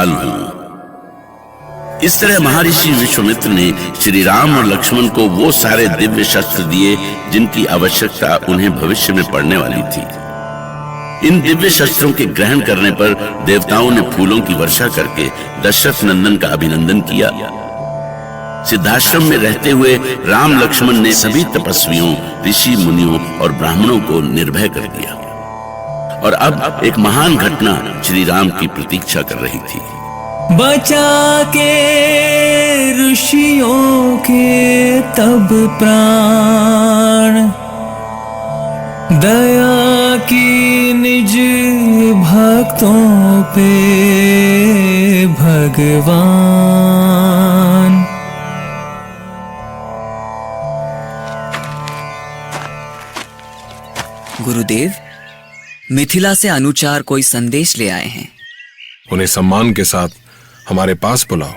काल हूं। इस तरह महर्षि विश्वामित्र ने श्री राम और लक्ष्मण को वो सारे दिव्य शस्त्र दिए जिनकी आवश्यकता उन्हें भविष्य में पड़ने वाली थी। इन दिव्य शस्त्रों के ग्रहण करने पर देवताओं ने फूलों की वर्षा करके दशरथ नंदन का अभिनंदन किया। सिद्धाश्रम में रहते हुए राम लक्ष्मण ने सभी तपस्वियों, ऋषि मुनियों और ब्राह्मणों को निर्भय कर दिया। और अब एक महान घटना श्री राम की प्रतीक्षा कर रही थी। बचा के ऋषियों के तब प्राण, दया की निज भक्तों पे भगवान। गुरुदेव, मिथिला से अनुचार कोई संदेश ले आए हैं। उन्हें सम्मान के साथ हमारे पास बुलाओ।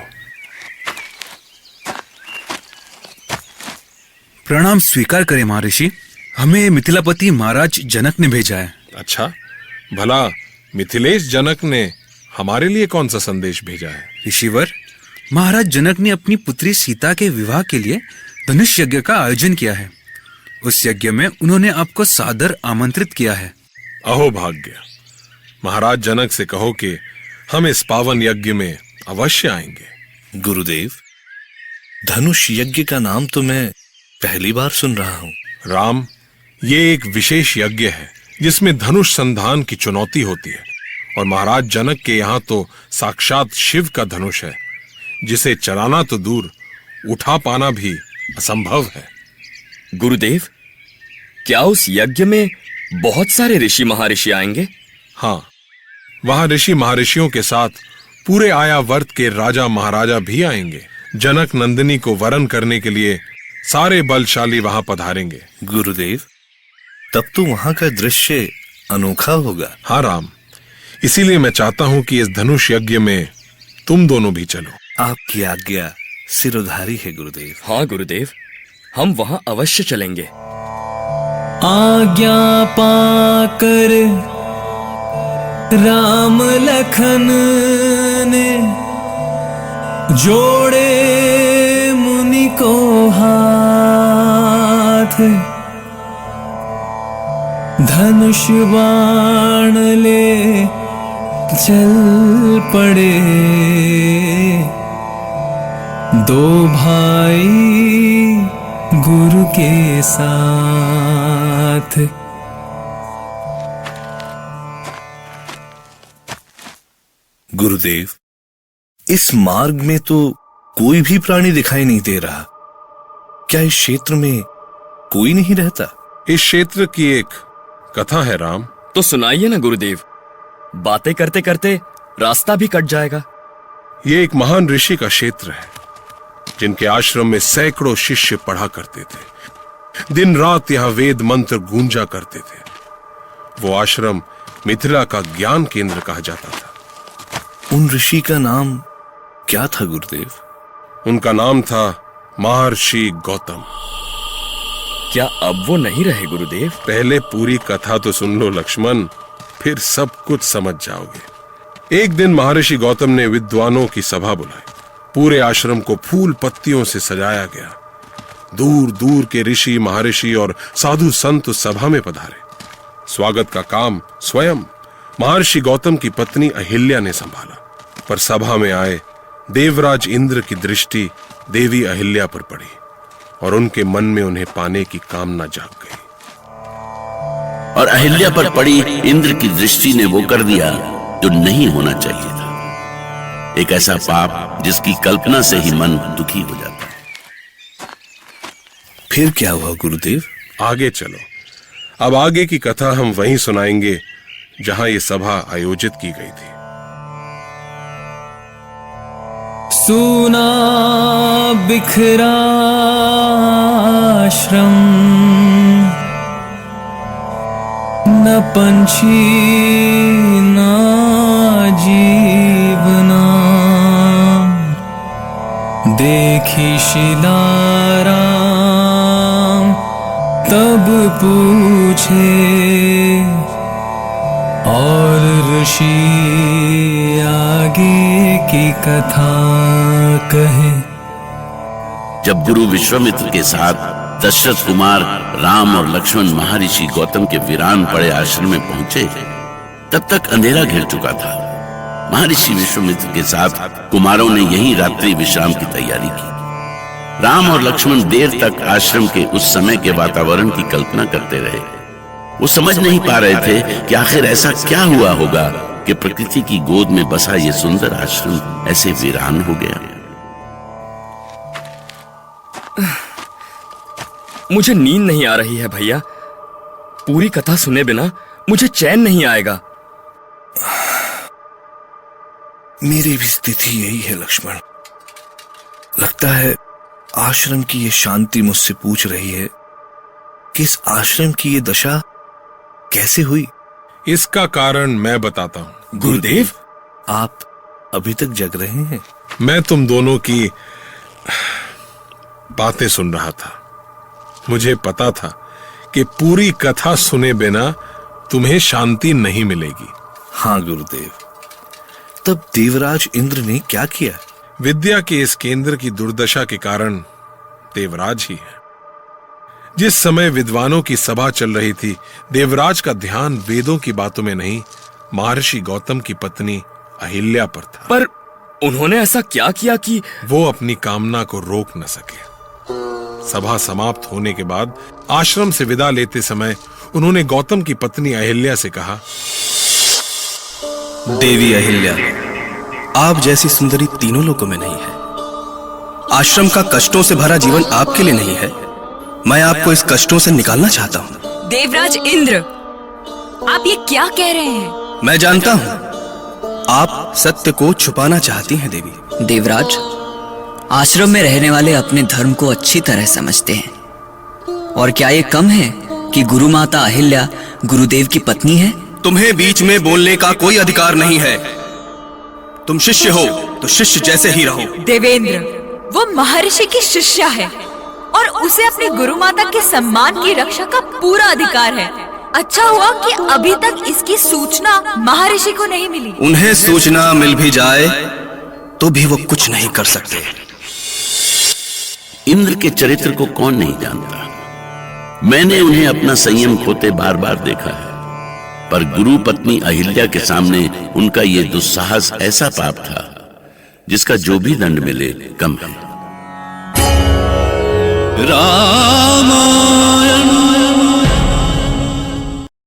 प्रणाम स्वीकार करें महर्षि, हमें मिथिलापति महाराज जनक ने भेजा है। अच्छा, भला मिथिलेश जनक ने हमारे लिए कौन सा संदेश भेजा है? ऋषिवर, महाराज जनक ने अपनी पुत्री सीता के विवाह के लिए धनुष यज्ञ का आयोजन किया है। उस यज्ञ में उन्होंने आपको सादर आमंत्रित किया है। अहो भाग्य! महाराज जनक से कहो कि हम इस पावन यज्ञ में अवश्य आएंगे। गुरुदेव, धनुष यज्ञ का नाम तो मैं पहली बार सुन रहा हूं। राम, ये एक विशेष यज्ञ है जिसमें धनुष संधान की चुनौती होती है। और महाराज जनक के यहाँ तो साक्षात शिव का धनुष है, जिसे चलाना तो दूर, उठा पाना भी असंभव है। गुरुदेव, क्या उस यज्ञ में बहुत सारे ऋषि महर्षि आएंगे? हाँ, वहां ऋषि महर्षियों के साथ पूरे आयावर्त के राजा महाराजा भी आएंगे। जनक नंदिनी को वरण करने के लिए सारे बलशाली वहां पधारेंगे। गुरुदेव, तब तो वहां का दृश्य अनोखा होगा। हाँ राम, इसीलिए मैं चाहता हूं कि इस धनुष यज्ञ में तुम दोनों भी चलो। आपकी आज्ञा सिरोधारी है गुरुदेव। हाँ गुरुदेव, हम वहां अवश्य चलेंगे। आज्ञा पाकर राम लखन ने जोड़े मुनि को हाथ, धनुष बाण ले चल पड़े दो भाई गुरु के साथ। गुरुदेव, इस मार्ग में तो कोई भी प्राणी दिखाई नहीं दे रहा। क्या इस क्षेत्र में कोई नहीं रहता? इस क्षेत्र की एक कथा है राम। तो सुनाइए ना गुरुदेव, बातें करते करते रास्ता भी कट जाएगा। ये एक महान ऋषि का क्षेत्र है, जिनके आश्रम में सैकड़ों शिष्य पढ़ा करते थे। दिन रात यहाँ वेद मंत्र गूंजा करते थे। वो आश्रम मिथिला का ज्ञान केंद्र कहा जाता था। उन ऋषि का नाम क्या था गुरुदेव? उनका नाम था महर्षि गौतम। क्या अब वो नहीं रहे गुरुदेव? पहले पूरी कथा तो सुन लो लक्ष्मण, फिर सब कुछ समझ जाओगे। एक दिन महर्षि गौतम ने विद्वानों की सभा बुलाई। पूरे आश्रम को फूल पत्तियों से सजाया गया। दूर दूर के ऋषि, महर्षि और साधु संत उस सभा में पधारे। स्वागत का काम स्वयं महर्षि गौतम की पत्नी अहिल्या ने संभाला। पर सभा में आए देवराज इंद्र की दृष्टि देवी अहिल्या पर पड़ी और उनके मन में उन्हें पाने की कामना जाग गई। और अहिल्या पर पड़ी इंद्र की दृष्टि ने वो कर दिया जो नहीं होना चाहिए था। एक ऐसा पाप जिसकी कल्पना से ही मन दुखी हो जाता है। फिर क्या हुआ गुरुदेव? आगे चलो। अब आगे की कथा हम वहीं सुनाएंगे जहां ये सभा आयोजित की गई थी। सुना बिखरा आश्रम, न पंछी न जीवना, देखी शिलाराम तब पूछे और ऋषि आगे की कथा कहे। जब गुरु विश्वामित्र के साथ दशरथ कुमार राम और लक्ष्मण महर्षि गौतम के वीरान पड़े आश्रम में पहुंचे, तब तक अंधेरा घिर चुका था। महर्षि विश्वामित्र के साथ कुमारों ने यही रात्रि विश्राम की तैयारी की। राम और लक्ष्मण देर तक आश्रम के उस समय के वातावरण की कल्पना करते रहे। वो समझ नहीं पा रहे थे कि आखिर ऐसा क्या हुआ होगा कि प्रकृति की गोद में बसा ये सुंदर आश्रम ऐसे वीरान हो गया। मुझे नींद नहीं आ रही है भैया। पूरी कथा सुने बिना मुझे चैन नहीं आएगा। मेरी भी स्थिति यही है लक्ष्मण। लगता है आश्रम की ये शांति मुझसे पूछ रही है कि इस आश्रम की ये दशा कैसे हुई। इसका कारण मैं बताता हूं। गुरुदेव, आप अभी तक जग रहे हैं? मैं तुम दोनों की बातें सुन रहा था। मुझे पता था कि पूरी कथा सुने बिना तुम्हें शांति नहीं मिलेगी। हाँ गुरुदेव, तब देवराज इंद्र ने क्या किया? विद्या के इस केंद्र की दुर्दशा के कारण देवराज ही है। जिस समय विद्वानों की सभा चल रही थी, देवराज का ध्यान वेदों की बातों में नहीं, महर्षि गौतम की पत्नी अहिल्या पर था। पर उन्होंने ऐसा क्या किया कि वो अपनी कामना को रोक न सके। सभा समाप्त होने के बाद आश्रम से विदा लेते समय उन्होंने गौतम की पत्नी अहिल्या से कहा, देवी अहिल्या, आप जैसी सुंदरी तीनों लोकों में नहीं है। आश्रम का कष्टों से भरा जीवन आपके लिए नहीं है। मैं आपको इस कष्टों से निकालना चाहता हूँ। देवराज इंद्र, आप ये क्या कह रहे हैं? मैं जानता हूँ आप सत्य को छुपाना चाहती हैं देवी। देवराज, आश्रम में रहने वाले अपने धर्म को अच्छी तरह समझते हैं। और क्या ये कम है कि गुरु माता अहिल्या गुरुदेव की पत्नी है? तुम्हें बीच में बोलने का कोई अधिकार नहीं है। तुम शिष्य हो तो शिष्य जैसे ही रहो। देवेंद्र, वो महर्षि की शिष्या है और उसे अपनी गुरु माता के सम्मान की रक्षा का पूरा अधिकार है। अच्छा हुआ कि अभी तक इसकी सूचना महर्षि को नहीं मिली। उन्हें सूचना मिल भी जाए तो भी वो कुछ नहीं कर सकते। इंद्र के चरित्र को कौन नहीं जानता। मैंने उन्हें अपना संयम खोते बार बार देखा है, पर गुरु पत्नी अहिल्या के सामने उनका ये दुस्साहस ऐसा पाप था जिसका जो भी दंड मिले कम है। रामायण